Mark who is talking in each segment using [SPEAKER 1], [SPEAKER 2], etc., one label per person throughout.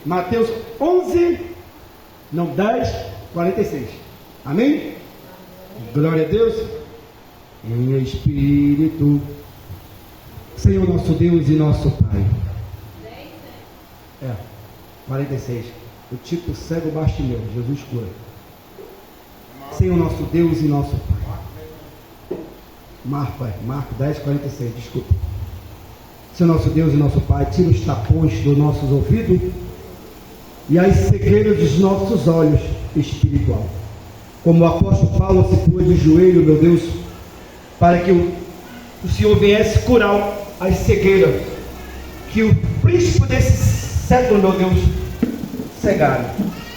[SPEAKER 1] Mateus 11, não 10, 46. Amém? Glória a Deus. Em Espírito, Senhor nosso Deus e nosso Pai. 46. O tipo cego Bartimeu, Jesus cura. Senhor nosso Deus e nosso Pai. Marco 10, 46, desculpa. Senhor nosso Deus e nosso Pai, tira os tapões dos nossos ouvidos e as cegueiras dos nossos olhos espiritual. Como o apóstolo Paulo se pôs de joelho, meu Deus, para que o Senhor viesse curar as cegueiras, que o príncipe desse século, meu Deus, cegaram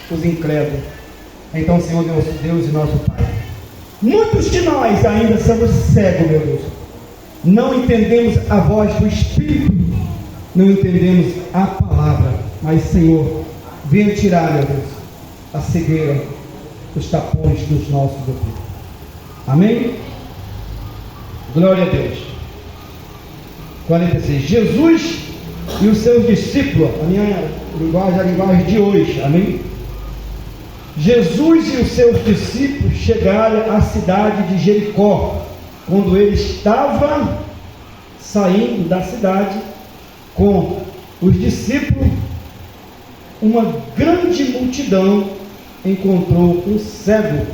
[SPEAKER 1] os incrédulos. Então, Senhor nosso Deus e nosso Pai, muitos de nós ainda somos cegos, meu Deus. Não entendemos a voz do Espírito, não entendemos a palavra, mas, Senhor, venha tirar, meu Deus, a cegueira, os tapões dos nossos ouvidos. Amém? Glória a Deus. 46. Jesus e os seus discípulos, a minha linguagem é a linguagem de hoje, amém? Jesus e os seus discípulos chegaram à cidade de Jericó, quando ele estava saindo da cidade com os discípulos. Uma grande multidão encontrou um cego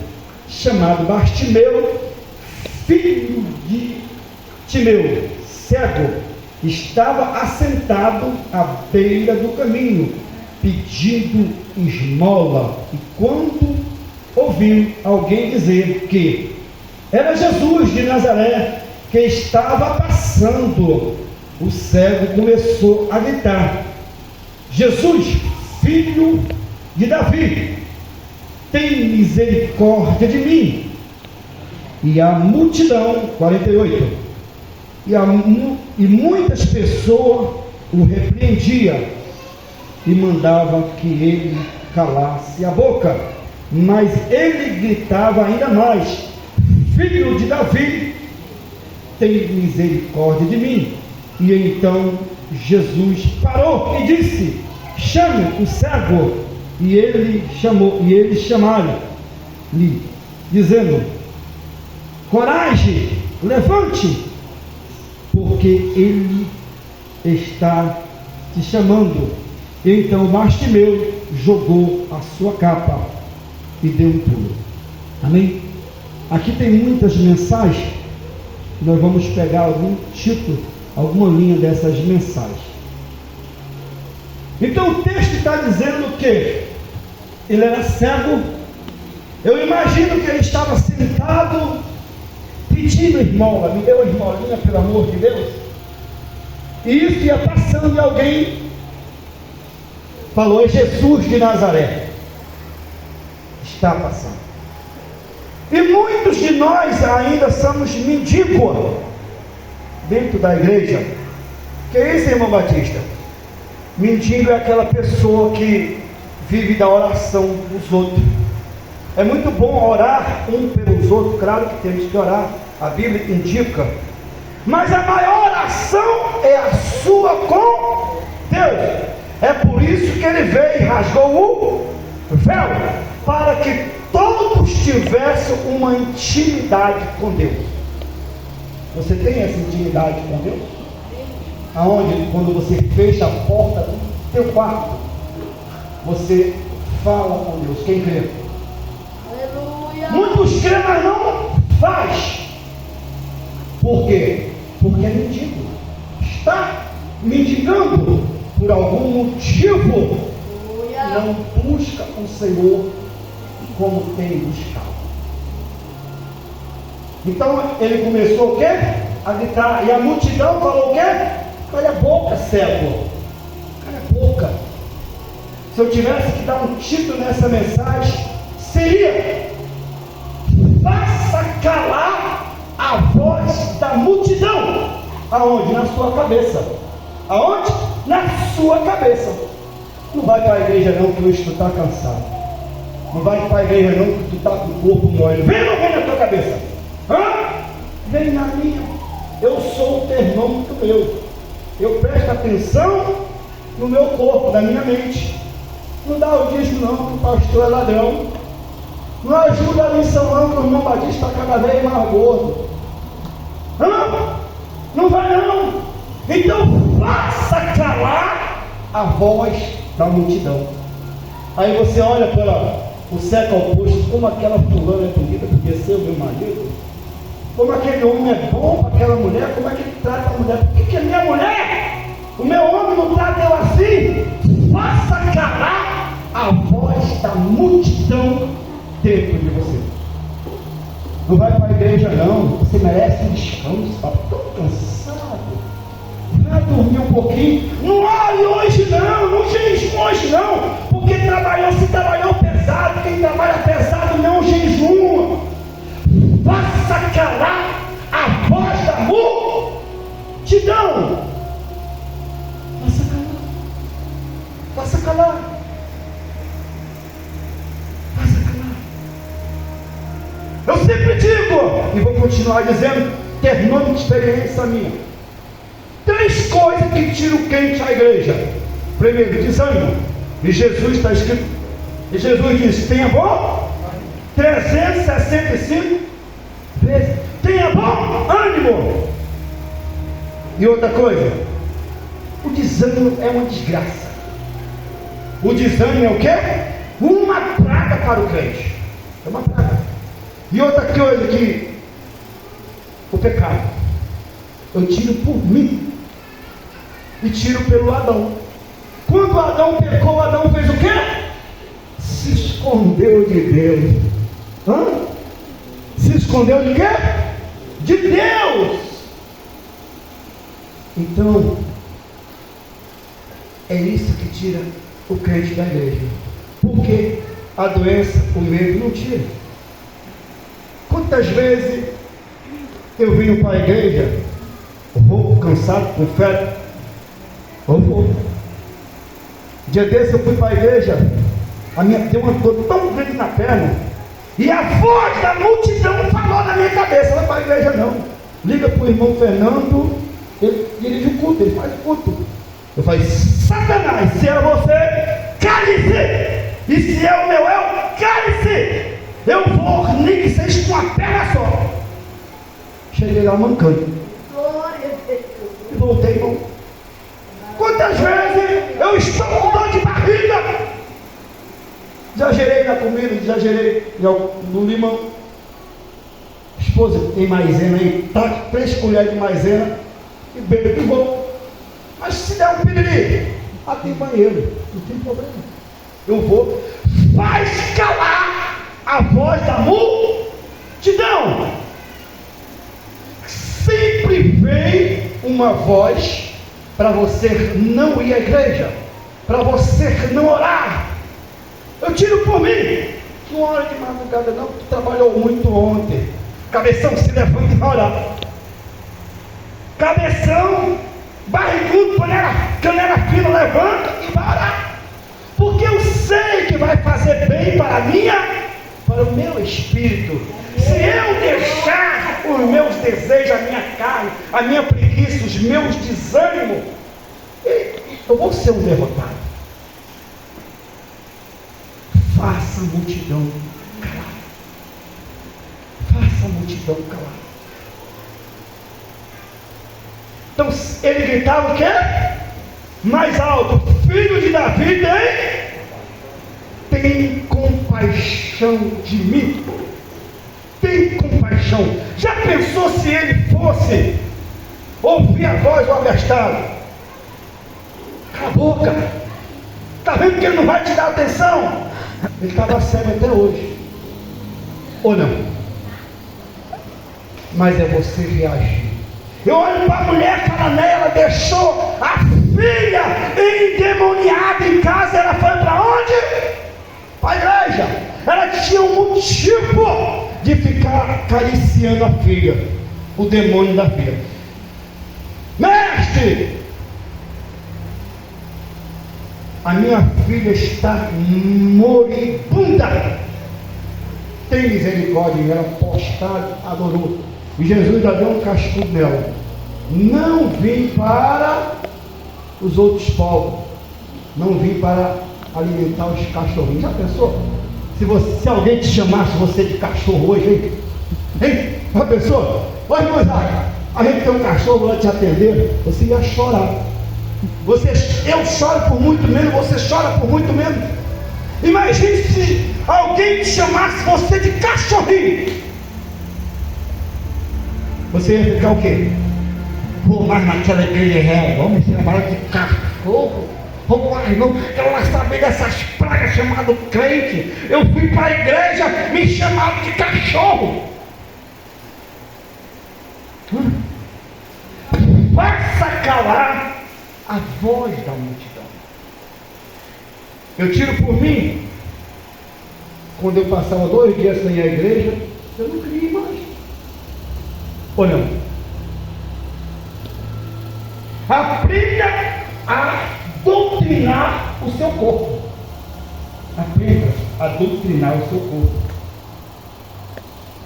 [SPEAKER 1] chamado Bartimeu, filho de Timeu, cego, estava assentado à beira do caminho, pedindo esmola. E quando ouviu alguém dizer que era Jesus de Nazaré que estava passando, o cego começou a gritar: Jesus, filho de Davi, tem misericórdia de mim. E a multidão, 48, e muitas pessoas o repreendiam e mandavam que ele calasse a boca, mas ele gritava ainda mais: filho de Davi, tem misericórdia de mim. E então Jesus parou e disse: chame o cego. E ele chamou, e eles chamaram-lhe, dizendo: coragem, levante, porque ele está te chamando. Então Bartimeu jogou a sua capa e deu um pulo. Amém? Aqui tem muitas mensagens. Nós vamos pegar algum título, alguma linha dessas mensagens. Então o texto está dizendo que ele era cego. Eu imagino que ele estava sentado pedindo esmola. Me deu uma esmolinha, pelo amor de Deus. E isso ia passando e alguém falou: é Jesus de Nazaré. Está passando. E muitos de nós ainda somos mendigos dentro da igreja. Que é isso, irmão Batista? Mendigo é aquela pessoa que vive da oração dos outros. É muito bom orar um pelos outros, claro que temos que orar, a Bíblia indica, mas a maior oração é a sua com Deus. É por isso que ele veio e rasgou o véu, para que todos tivessem uma intimidade com Deus. Você tem essa intimidade com Deus? Aonde, quando você fecha a porta do teu quarto, você fala com Deus. Quem crê? Aleluia. Muitos creem, mas não faz. Por quê? Porque é mendigo. Está mendigando por algum motivo. Aleluia. Não busca o Senhor como tem buscado. Então ele começou o quê? A gritar. E a multidão falou o quê? Cala a boca, cego. Cala a boca. Se eu tivesse que dar um título nessa mensagem, seria: faça calar a voz da multidão. Aonde? Na sua cabeça. Aonde? Na sua cabeça. Não vai para a igreja não, que hoje tu está cansado. Não vai para a igreja não, que tu está com o corpo mole. Vem ou não vem na tua cabeça? Vem na minha. Eu sou o termômetro meu. Eu presto atenção no meu corpo, na minha mente. Não dá o dízimo não, que o pastor é ladrão. Não ajuda a missão não, que o irmão Batista está cada vez mais gordo. Não vai não. Então faça calar a voz da multidão. Aí você olha para o sexo oposto, como aquela fulana é bonita, porque ser o meu marido, como aquele homem é bom para aquela mulher, como é que ele trata a mulher, por que a minha mulher, o meu homem não trata eu assim? Faça calar a voz da multidão dentro de você. Não vai para a igreja não, você merece um descanso, está tão cansado, vai dormir um pouquinho, não ore hoje não jejum hoje não, porque se trabalhou pesado, quem trabalha pesado não jejuma. Faça calar a voz da multidão. Faça calar. Eu sempre digo, e vou continuar dizendo, terminando de experiência minha, 3 coisas que tiram o quente à igreja. Primeiro, desânimo. E Jesus está escrito, e Jesus disse: tenha bom 365 vezes, tenha bom ânimo. E outra coisa, o desânimo é uma desgraça. O desânimo é o quê? Uma praga para o crente. É uma praga. E outra coisa que o pecado, eu tiro por mim e tiro pelo Adão. Quando Adão pecou, Adão fez o quê? Se escondeu de Deus. Se escondeu de quê? De Deus. Então, é isso que tira o crente da igreja. Porque a doença, o medo não tira. Quantas vezes eu venho para a igreja, rouco, cansado, com febre, dia desse eu fui para a igreja, deu uma dor tão grande na perna, e a voz da multidão falou na minha cabeça: não vai para a igreja não, liga para o irmão Fernando, ele dirige o culto, ele faz o culto. Eu falei: Satanás, se é você, cale-se, e se é o meu cale-se, eu vou nem que seja com uma perna só. Cheguei lá mancando e voltei, irmão. Quantas vezes eu estou com dor de barriga, exagerei na comida, exagerei no limão. Esposa, tem maisena aí, tá 3 colheres de maisena e bebo de bom. Mas se der um piriri, tem banheiro, não tem problema, eu vou. Faz calar a voz da multidão. Sempre vem uma voz para você não ir à igreja, para você não orar. Eu tiro por mim, não ora de madrugada não, porque trabalhou muito ontem. Cabeção, se levanta e vai orar. Cabeção, barrigudo, canela fina, levanta e vai orar. Porque eu sei que vai fazer bem para o meu espírito. Se eu deixar os meus desejos, a minha carne, a minha preguiça, os meus desânimos, eu vou ser um derrotado. Faça a multidão calar. Faça a multidão calar. Então ele gritava o quê? Mais alto: filho de Davi, tem compaixão de mim. Tem compaixão. Já pensou se ele fosse ouvir a voz do abestado? Cala a boca. Está vendo que ele não vai te dar atenção? Ele estava cego até hoje. Ou não? Mas é você reagir. Eu olho para a mulher cananeia, ela deixou a filha endemoniada em casa. Ela foi para onde? Para a igreja. Ela tinha um motivo de ficar acariciando a filha, o demônio da filha. Mestre, a minha filha está moribunda, tem misericórdia dela. Postado, adorou, e Jesus já deu um cascudo nela. Não vim para os outros povos, não vim para alimentar os cachorrinhos. Já pensou? Se alguém te chamasse você de cachorro hoje, hein? Já pensou? Olha, Moisés, a gente tem um cachorro lá te atender, você ia chorar. Eu choro por muito menos, você chora por muito menos. Imagine se alguém te chamasse você de cachorrinho. Você ia ficar o quê? Vou mais naquela igreja, vamos me chamar de cachorro. Vamos lá, irmão, quero lá saber dessas pragas chamadas crente. Eu fui para a igreja, me chamaram de cachorro. Faça calar a voz da multidão. Eu tiro por mim, quando eu passava 2 dias sem ir à igreja, eu não queria ir mais. Ou não? Aprenda a doutrinar o seu corpo. Aprenda a doutrinar o seu corpo.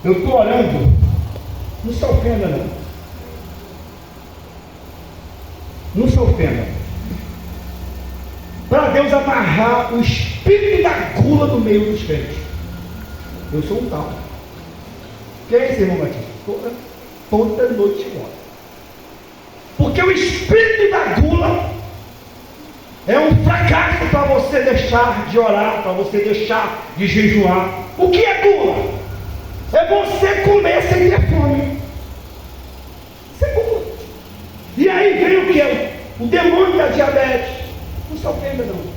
[SPEAKER 1] Eu estou orando, não se ofenda não. Não se ofenda. Para Deus amarrar o espírito da gula no meio dos crentes. Eu sou um tal. Quem é esse irmão Batista? Toda noite ora. Porque o espírito da gula é um fracasso para você deixar de orar, para você deixar de jejuar. O que é gula? É você comer sem ter fome. Isso é gula. E aí vem o que? O demônio da diabetes. Não se ofenda não.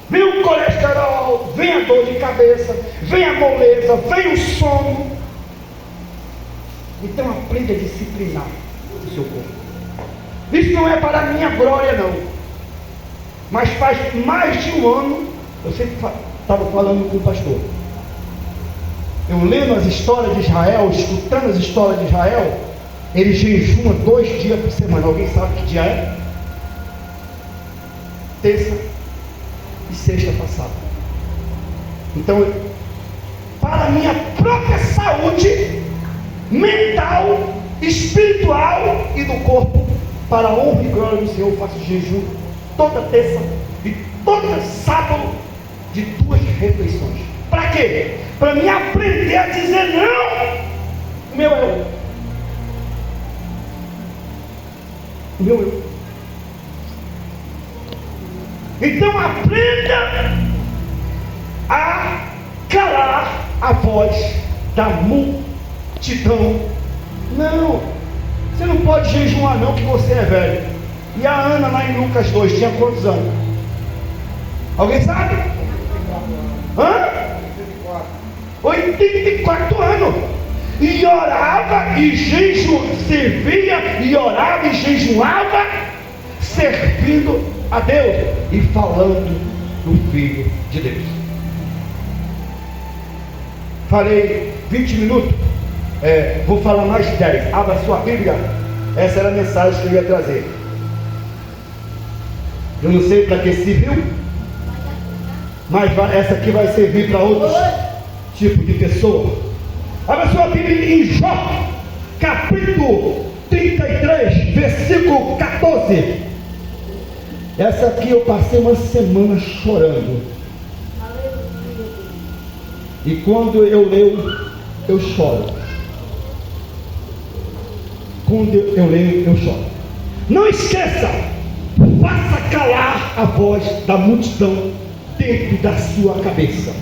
[SPEAKER 1] Vem o colesterol, vem a dor de cabeça, vem a moleza, vem o sono. Então aprenda a disciplinar o seu corpo. Isso não é para a minha glória não. Mas faz mais de um ano, eu sempre estava falando com o pastor. Eu lendo as histórias de Israel, escutando as histórias de Israel, ele jejuma 2 dias por semana. Alguém sabe que dia é? Terça e sexta passada. Então, para a minha própria saúde mental, espiritual e do corpo, para a honra e glória do Senhor, eu faço jejum toda terça e todo sábado de 2 refeições. Para quê? Para me aprender a dizer não. O meu eu. O meu eu. Então aprenda a calar a voz da multidão. Não, você não pode jejuar não, que você é velho. E a Ana lá em Lucas 2 tinha quantos anos? Alguém sabe? 84 anos. E orava e jejuava, servia e orava e jejuava, servindo a Deus e falando do Filho de Deus. Falei 20 minutos, vou falar mais 10. Abra sua Bíblia. Essa era a mensagem que eu ia trazer. Eu não sei para que serviu, mas essa aqui vai servir para outros tipos de pessoa. Abra sua Bíblia em Jó, capítulo 33, versículo 14. Essa aqui eu passei uma semana chorando. E quando eu leio, eu choro. Quando eu leio, eu choro. Não esqueça, faça calar a voz da multidão dentro da sua cabeça.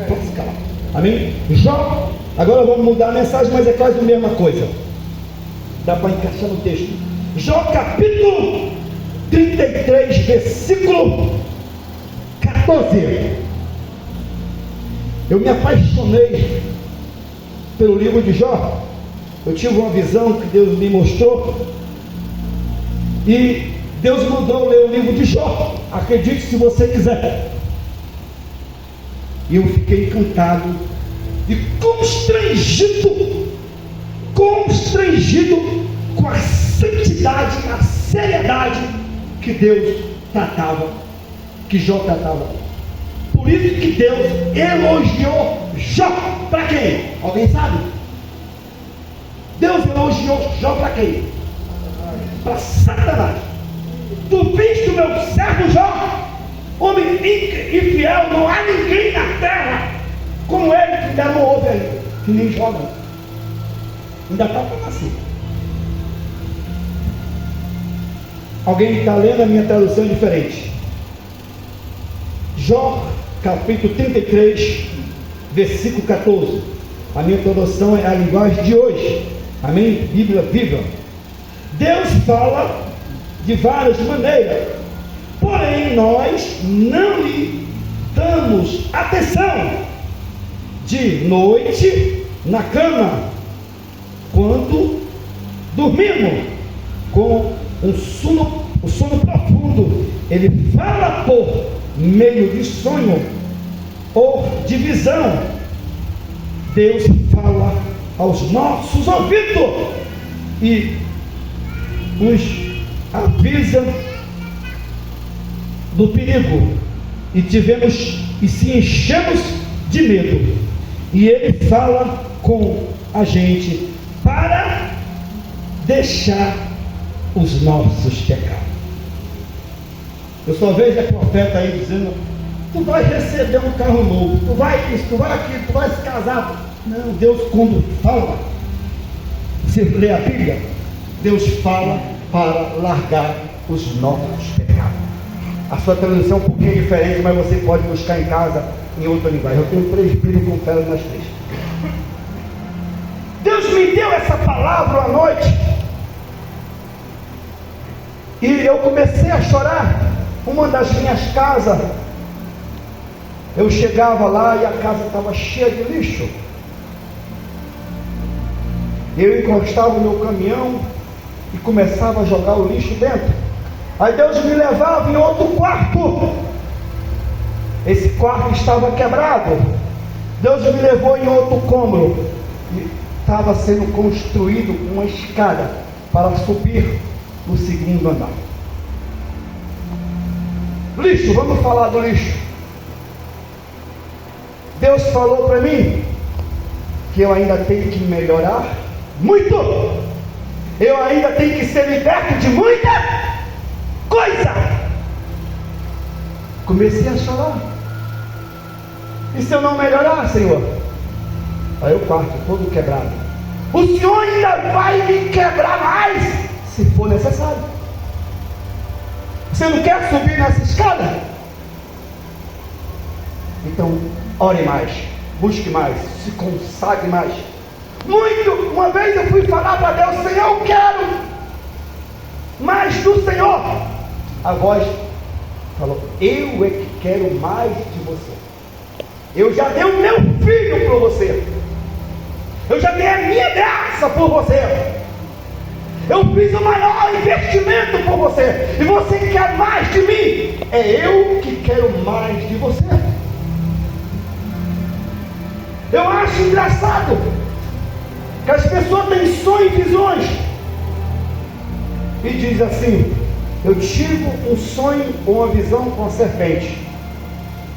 [SPEAKER 1] Faça calar. Amém? Jó, agora vamos mudar a mensagem, mas é quase a mesma coisa. Dá para encaixar no texto. Jó capítulo 33, versículo 14. Eu me apaixonei pelo livro de Jó. Eu tive uma visão que Deus me mostrou, e Deus mandou eu ler o livro de Jó. Acredite se você quiser. E eu fiquei encantado e constrangido com a santidade, a seriedade que Deus tratava, que Jó tratava. Por isso que Deus elogiou Jó. Para quem? Alguém sabe? Deus elogiou Jó para quem? Para Satanás. Tu viste o meu servo Jó? Homem infiel, não há ninguém na terra como ele, que ainda não ouve aí, que nem joga. Ainda está para nascer. Alguém está lendo? A minha tradução é diferente. Jó, capítulo 33, versículo 14. A minha tradução é a linguagem de hoje. Amém? Bíblia viva. Deus fala de várias maneiras, porém nós não lhe damos atenção. De noite na cama, quando dormimos, com o sono profundo, ele fala por meio de sonho ou de visão. Deus fala aos nossos ouvidos e nos avisa do perigo, e se enchemos de medo, e ele fala com a gente para deixar os nossos pecados. Eu só vejo a profeta aí dizendo: tu vai receber um carro novo, tu vai isso, tu vai aquilo, tu vai se casar. Não, Deus, quando fala, você lê a Bíblia, Deus fala para largar os nossos pecados. A sua tradução é um pouquinho diferente, mas você pode buscar em casa em outra linguagem. Eu tenho 3 Bíblias com fé nas 3. Deus me deu essa palavra à noite, e eu comecei a chorar. Uma das minhas casas, eu chegava lá e a casa estava cheia de lixo. Eu encostava o meu caminhão e começava a jogar o lixo dentro. Aí Deus me levava em outro quarto. Esse quarto estava quebrado. Deus me levou em outro cômodo. Estava sendo construído uma escada para subir no 2º andar. Lixo, vamos falar do lixo. Deus falou para mim que eu ainda tenho que melhorar muito. Eu ainda tenho que ser liberto de muita coisa. Comecei a chorar. E se eu não melhorar, Senhor? Aí o quarto todo quebrado. O Senhor ainda vai me quebrar mais, se for necessário. Você não quer subir nessa escada? Então, ore mais, busque mais, se consagre mais. Uma vez eu fui falar para Deus: Senhor, eu quero mais do Senhor. A voz falou: eu é que quero mais de você. Eu já dei o meu filho por você. Eu já dei a minha graça por você. Eu fiz o maior investimento por você. E você quer mais de mim. É eu que quero mais de você. Eu acho engraçado que as pessoas têm sonhos e visões e diz assim: eu tive um sonho ou uma visão com a serpente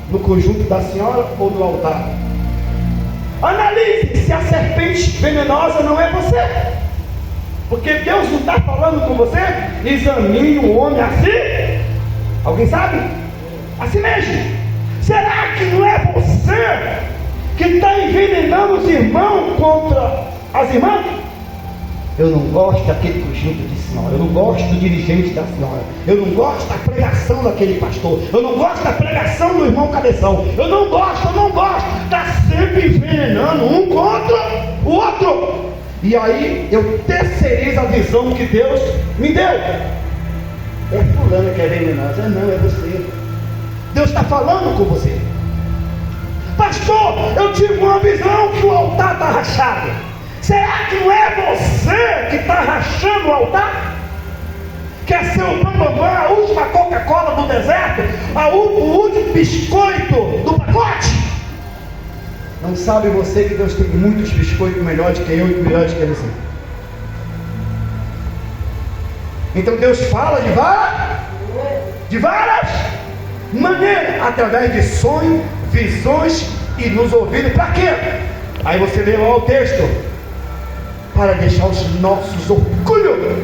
[SPEAKER 1] no conjunto da senhora ou no altar. Analise se a serpente venenosa não é você, porque Deus não está falando com você. Examine o homem assim. Alguém sabe? Assim mesmo. Será que não é você que está envenenando os irmãos contra as irmãs? Eu não gosto daquele conjunto de senhora, eu não gosto do dirigente da senhora, eu não gosto da pregação daquele pastor, eu não gosto da pregação do irmão Cabeção, eu não gosto, está sempre envenenando um contra o outro. E aí eu terceirizo a visão que Deus me deu. É fulano que é venenosa. Não, é você. Deus está falando com você. Pastor, eu tive uma visão que o altar está rachado. Será que não é você que está rachando o altar? Quer ser o bambambam, a última Coca-Cola do deserto, o último biscoito do pacote? Não sabe você que Deus tem muitos biscoitos melhores que eu e melhores que você. Então Deus fala de várias maneiras, através de sonhos, visões e nos ouvidos. Para quê? Aí você lê lá o texto: para deixar os nossos orgulhos,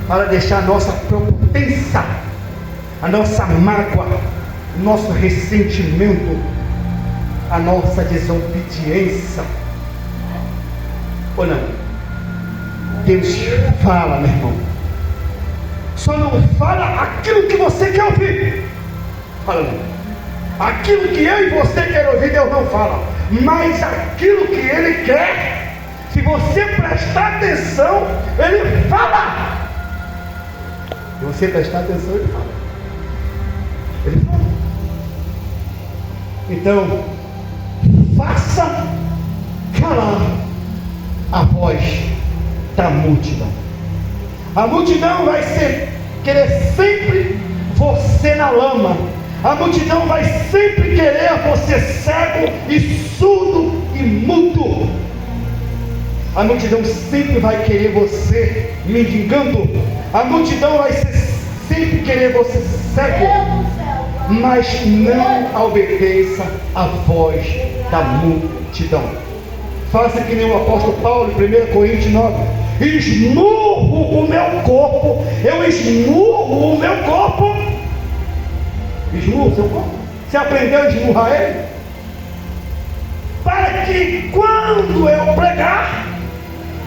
[SPEAKER 1] para deixar a nossa prepotência, a nossa mágoa, o nosso ressentimento, a nossa desobediência. Ou não? Deus fala, meu irmão. Só não fala aquilo que você quer ouvir. Fala não. Aquilo que eu e você quer ouvir, Deus não fala. Mas aquilo que Ele quer, se você prestar atenção, Ele fala. Se você prestar atenção, Ele fala. Ele fala. Então, faça calar a voz da multidão. A multidão vai querer sempre você na lama. A multidão vai sempre querer você cego e surdo e mudo. A multidão sempre vai querer você mendigando. A multidão vai sempre querer você cego. Mas não obedeça a voz da multidão. Faça que nem o apóstolo Paulo em 1 Coríntios 9. Esmurro o meu corpo. Eu esmurro o meu corpo. Esmurro o seu corpo. Você aprendeu a esmurrar ele? Para que quando eu pregar,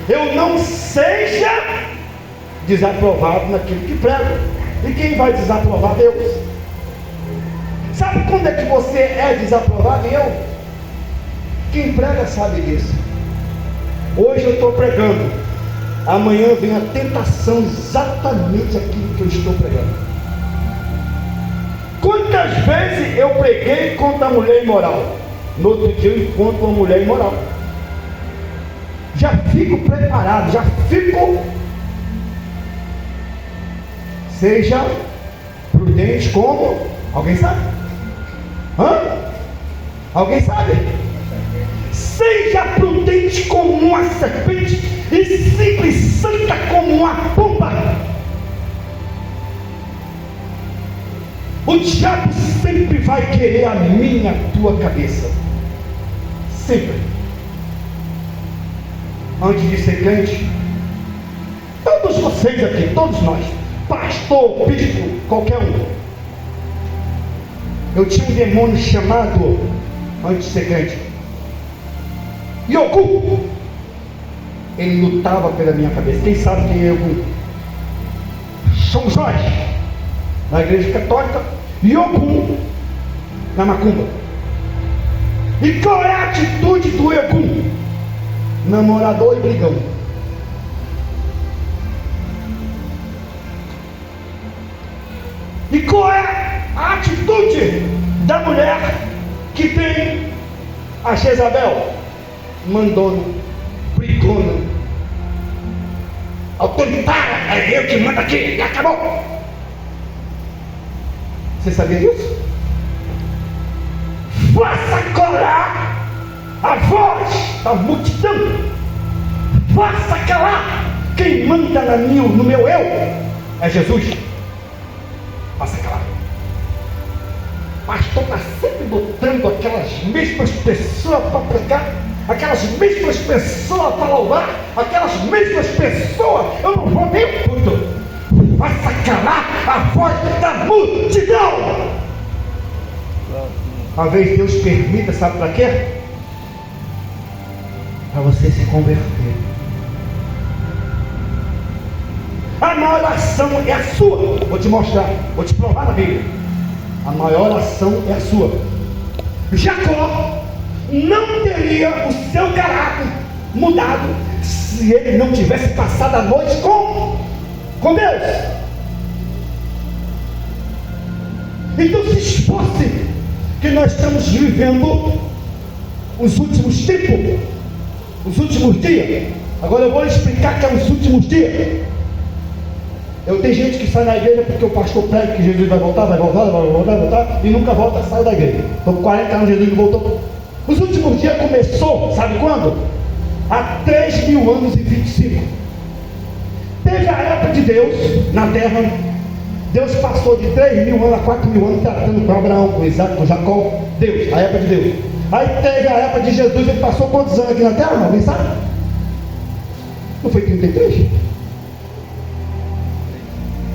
[SPEAKER 1] eu não seja desaprovado naquilo que prego. E quem vai desaprovar? Deus. Sabe quando é que você é desaprovado? E eu? Quem prega sabe disso. Hoje eu estou pregando, amanhã vem a tentação, exatamente aquilo que eu estou pregando. Quantas vezes eu preguei contra a mulher imoral? No outro dia eu encontro uma mulher imoral. Já fico preparado, já fico. Seja prudente como? Alguém sabe? Hã? Alguém sabe? Seja prudente como uma serpente e simples e santa como uma pomba. O diabo sempre vai querer a minha, a tua cabeça. Sempre. Antes de ser crente, todos vocês aqui, todos nós, pastor, bispo, qualquer um, eu tinha um demônio chamado, antes de ser crente, Yogum. Ele lutava pela minha cabeça. Quem sabe quem é Yogum? São Jorge, na igreja católica, Yogum na macumba. E qual é a atitude do Yogum? Namorador e brigão. E qual é a atitude da mulher que tem a Jezabel? Mandona, brigona, autoritária, é eu que mando aqui, e acabou. Você sabia disso? Faça colar a voz da multidão. Faça calar. Quem manda no meu eu é Jesus. Faça calar. Pastor está sempre botando aquelas mesmas pessoas para pregar, aquelas mesmas pessoas para louvar, aquelas mesmas pessoas. Eu não vou nem puto. Faça calar a voz da multidão. Talvez Deus permita, sabe para quê? Para você se converter. A maior ação é a sua. Vou te mostrar, vou te provar na Bíblia. A maior ação é a sua. Jacó não teria o seu caráter mudado se ele não tivesse passado a noite com Deus. Então se esforce, que nós estamos vivendo os últimos tempos, os últimos dias. Agora eu vou lhe explicar que é os últimos dias. Eu tenho gente que sai da igreja porque o pastor prega que Jesus vai voltar, e nunca volta, sai da igreja. Estou com 40 anos, Jesus não voltou. Os últimos dias começou, sabe quando? Há 3.000 anos e 25. Teve a época de Deus na terra. Deus passou de 3.000 anos a 4.000 anos tratando com Abraão, com Isaac, com Jacó. Deus, a época de Deus. Aí teve a época de Jesus. Ele passou quantos anos aqui na terra? Alguém sabe? Não foi 33?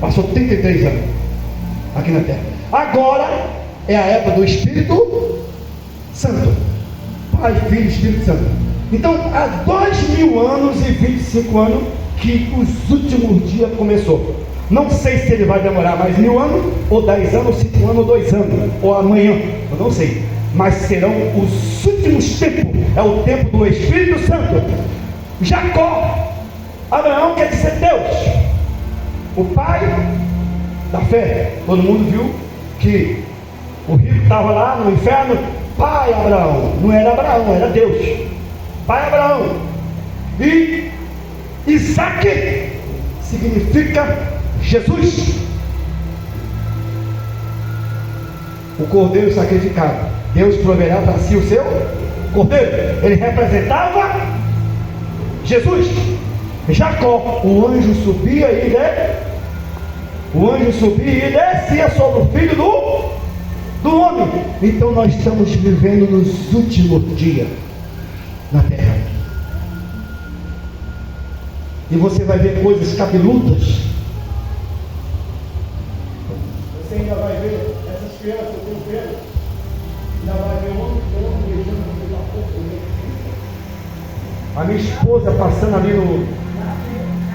[SPEAKER 1] Passou 33 anos. aqui na terra. Agora é a época do Espírito Santo. Pai, Filho e Espírito Santo. Então, há 2000 anos e 25 anos que os últimos dias começou. Não sei se ele vai demorar mais 1000 anos, ou 10 anos, ou 5 anos, ou 2 anos, ou amanhã, eu não sei. Mas serão os últimos tempos, é o tempo do Espírito Santo. Jacó, Abraão quer dizer Deus, o pai da fé. Todo mundo viu que o rico estava lá no inferno. Pai Abraão, não era Abraão, era Deus. Pai Abraão. E Isaac significa Jesus, o cordeiro sacrificado. Deus proverá para si o seu cordeiro. Ele representava Jesus. Jacó, o anjo subia e descia sobre o filho do homem. Então nós estamos vivendo nos últimos dias na terra. E você vai ver coisas cabeludas. Você ainda vai ver essas crianças, eu tenho pena. Ainda vai ver homem beijando pela pouco. A minha esposa passando ali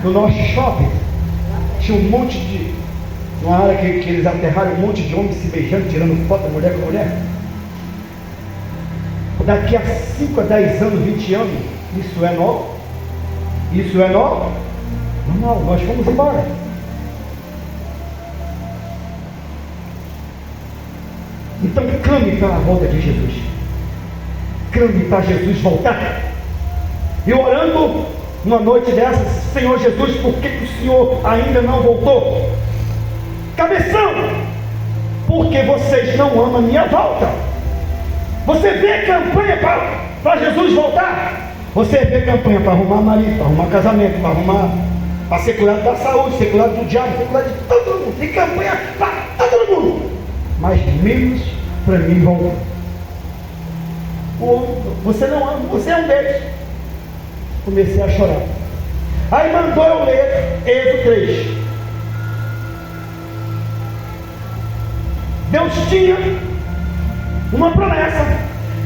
[SPEAKER 1] no nosso shopping, tinha um monte de uma área que eles aterraram, um monte de homens se beijando, tirando foto, mulher com mulher. Daqui a 5 a 10 anos, 20 anos, isso é normal. Isso é normal. Não, nós vamos embora. Então clame pela volta de Jesus. Clame para Jesus voltar. E orando numa noite dessas, Senhor Jesus, por que o Senhor ainda não voltou? Cabeção, porque vocês não amam a minha volta. Você vê campanha para Jesus voltar. Você vê campanha para arrumar marido, para arrumar casamento, para ser curado da saúde, ser curado do diabo, ser curado de todo mundo. Tem campanha para todo mundo, mas menos para mim voltar. Você não ama, você é um deles. Comecei a chorar. Aí mandou eu ler Êxodo 3. Deus tinha uma promessa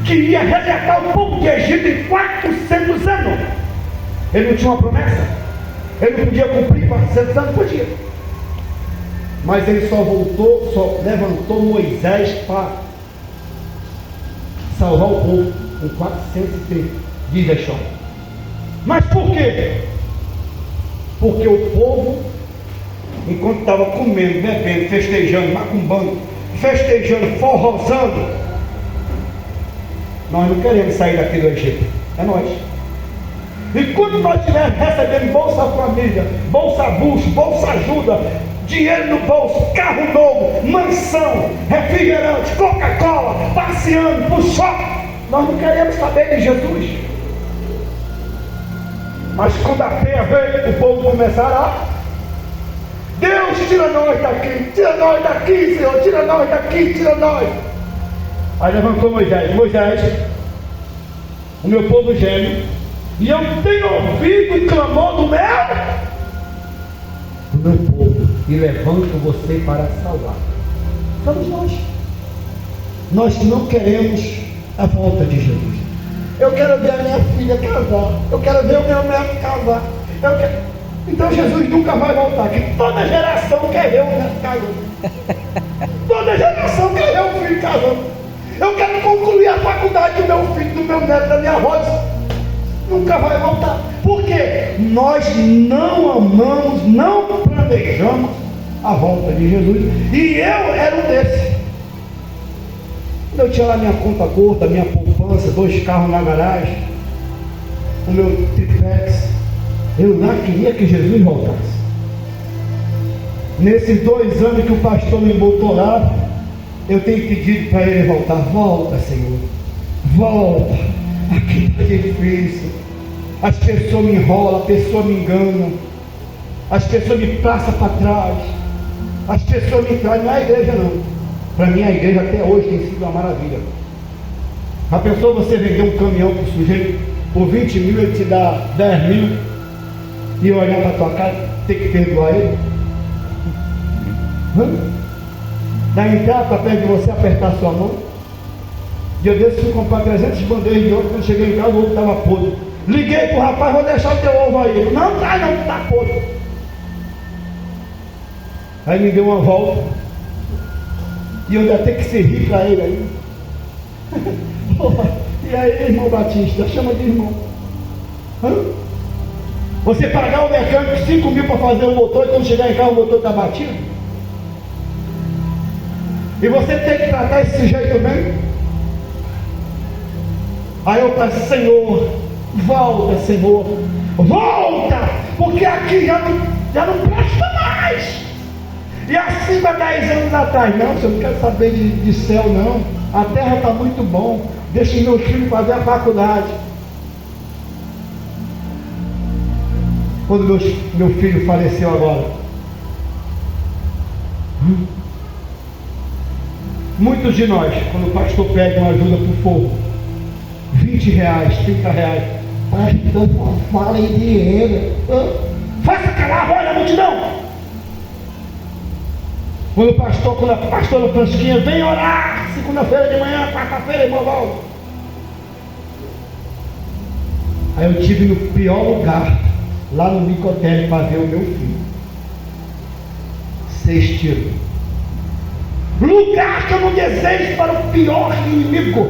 [SPEAKER 1] que ia resgatar o povo de Egito em 400 anos. Ele não tinha uma promessa? Ele não podia cumprir 400 anos? Podia. Mas ele só levantou Moisés para salvar o povo com 430, diz a história. Mas por quê? Porque o povo, enquanto estava comendo, bebendo, festejando, macumbando, festejando, forrosando, nós não queremos sair daqui do Egito, é nós. E quando nós estivermos recebendo Bolsa Família, Bolsa Bucho, Bolsa Ajuda, dinheiro no bolso, carro novo, mansão, refrigerante, Coca-Cola, passeando por shopping, nós não queremos saber de Jesus. Mas quando a peia veio, o povo começaram a: Deus, tira nós daqui, Senhor, tira nós daqui, tira nós. Aí levantou Moisés: o meu povo geme, e eu tenho ouvido o clamor do meu povo, e levanto você para salvar. Somos nós. Nós não queremos a volta de Jesus. Eu quero ver a minha filha casar, eu quero ver o meu neto casar. Então Jesus nunca vai voltar, que toda geração quer ver o neto casando. Toda geração quer ver o filho casando. Eu quero concluir a faculdade do meu filho, do meu neto, da minha avó. Nunca vai voltar. Por quê? Nós não amamos, não planejamos a volta de Jesus. E eu era um desses. Eu tinha lá minha conta gorda, minha poupança, 2 carros na garagem, o meu triplex. Eu lá queria que Jesus voltasse. Nesses 2 anos que o pastor me botou lá, eu tenho pedido para ele voltar. Volta, Senhor, volta. Aqui está difícil. As pessoas me enrolam, as pessoas me enganam, as pessoas me passam para trás, as pessoas me trazem. Não é a igreja não. Para mim a igreja até hoje tem sido uma maravilha. A pessoa, você vender um caminhão para o sujeito por 20 mil, ele te dá 10 mil, e olhar para a tua cara, tem que perdoar ele. da entrada para perto de você, apertar a sua mão. Dia desse fui comprar 300 bandejas de ovo. Quando cheguei em casa, o ovo estava podre. Liguei para o rapaz: vou deixar o teu ovo aí. Ele: não, está podre. Aí me deu uma volta. E eu ainda tenho que servir para ele aí. E aí, irmão Batista? Chama de irmão. Você pagar o mecânico 5 mil para fazer o motor, e quando chegar em casa o motor está batido? E você tem que tratar esse sujeito bem? Aí eu peço: Senhor, volta, Senhor, volta, porque aqui já não presta mais. E assim há 10 anos atrás: não, você não quer saber de céu não, a terra está muito bom, deixa meus filhos fazer a faculdade. Quando meu filho faleceu agora, muitos de nós, quando o pastor pede uma ajuda para o fogo, 20 reais, 30 reais, pastor, fala em dinheiro, faça calar a voz da multidão. Quando a pastora Fransquinha vem orar, segunda-feira de manhã, quarta-feira, irmão Valdo. Aí eu estive no pior lugar, lá no Nicotélio, para ver o meu filho. 6 tiros. Lugar que eu não desejo para o pior inimigo.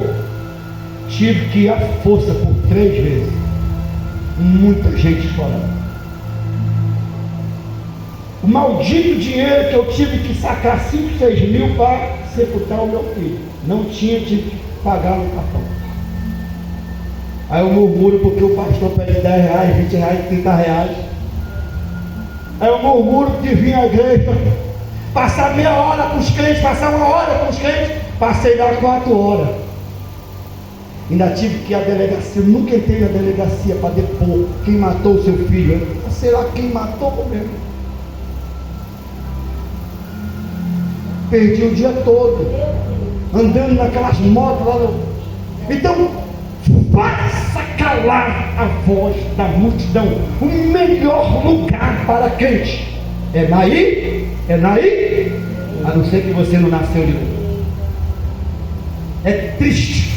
[SPEAKER 1] Tive que ir à força por 3 vezes. Muita gente chorando. O maldito dinheiro que eu tive que sacar 5, 6 mil para sepultar o meu filho. Não tinha, tive que pagar no cartão. Aí eu murmuro porque o pastor pede 10 reais, 20 reais, 30 reais. Aí eu murmuro de vir à igreja, passar meia hora com os crentes, passar 1 hora com os crentes. Passei lá 4 horas. Ainda tive que ir à delegacia. Eu nunca entrei na delegacia para depor quem matou o seu filho. Eu sei lá quem matou mesmo. Perdi o dia todo andando naquelas motos lá no... Então, faça calar a voz da multidão. O melhor lugar para crente é Naí, a não ser que você não nasceu de novo. É triste.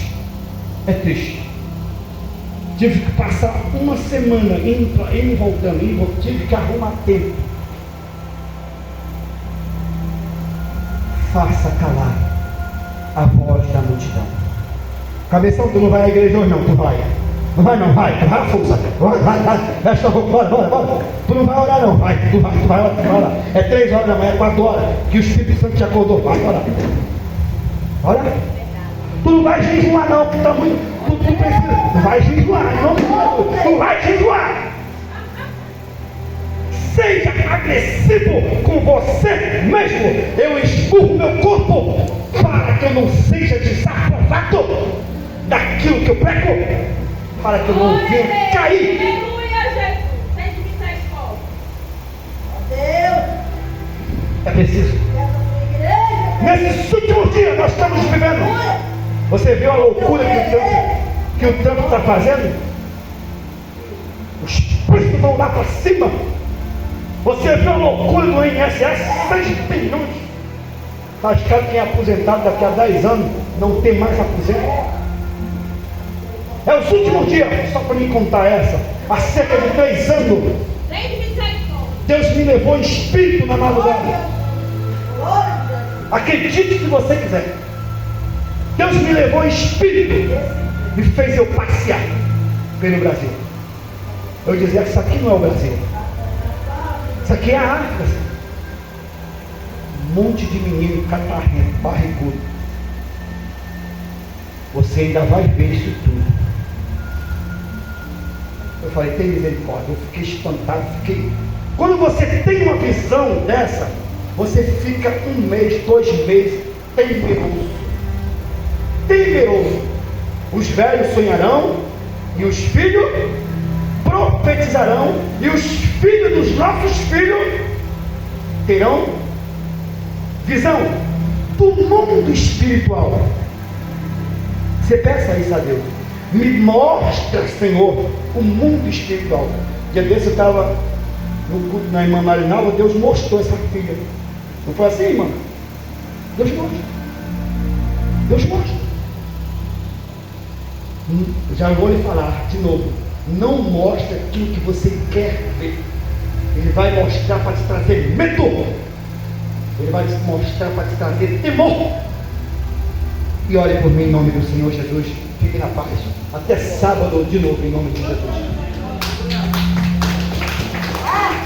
[SPEAKER 1] Tive que passar 1 semana indo e voltando, tive que arrumar tempo. Faça calar a voz da multidão. Cabeção, tu não vai à igreja hoje não, tu vai. Não vai não, vai, tu vai à força. Vai, fecha a boca, bora. Tu não vai orar não, vai, tu vai orar. É 3 horas da manhã, 4 horas, que o Espírito Santo te acordou, vai orar. Ora. Tu não vai jejuar não, que está muito. Tu precisa, tu vai jejuar, não, tu vai jejuar. Seja agressivo com você mesmo. Eu expurgo meu corpo para que eu não seja desaprovado daquilo que eu prego, para que eu não venha cair.
[SPEAKER 2] Aleluia, Jesus. Tem que me dar escola.
[SPEAKER 1] É preciso. Nesses últimos dias nós estamos vivendo. Você viu a loucura que o Trump está fazendo? Os preços vão lá para cima. Você viu a loucura do INSS? 6 bilhões. Está escrito quem é aposentado daqui a 10 anos não tem mais aposento. É os últimos dias, só para me contar essa. Há cerca de 3 anos, Deus me levou em espírito na madrugada. Acredite se você quiser. Deus me levou em espírito e fez eu passear pelo Brasil. Eu dizia que isso aqui não é o Brasil. Isso aqui é a África. Um monte de menino catarrento, barrigudo. Você ainda vai ver isso tudo. Eu falei: tem misericórdia. Eu fiquei espantado. Quando você tem uma visão dessa, você fica 1 mês, 2 meses temeroso. Os velhos sonharão e os filhos profetizarão, e os filhos dos nossos filhos terão visão do mundo espiritual. Você peça isso a Deus: me mostra, Senhor, o mundo espiritual. Dia desse eu estava no culto na irmã Marinalva, Deus mostrou essa filha. Não foi assim, irmã? Deus mostra. Deus mostra. Já vou lhe falar de novo. Não mostra aquilo que você quer ver. Ele vai mostrar para te trazer medo. Ele vai te mostrar para te trazer temor. E olhe por mim em nome do Senhor Jesus. Fique na paz. Até sábado de novo em nome de Jesus.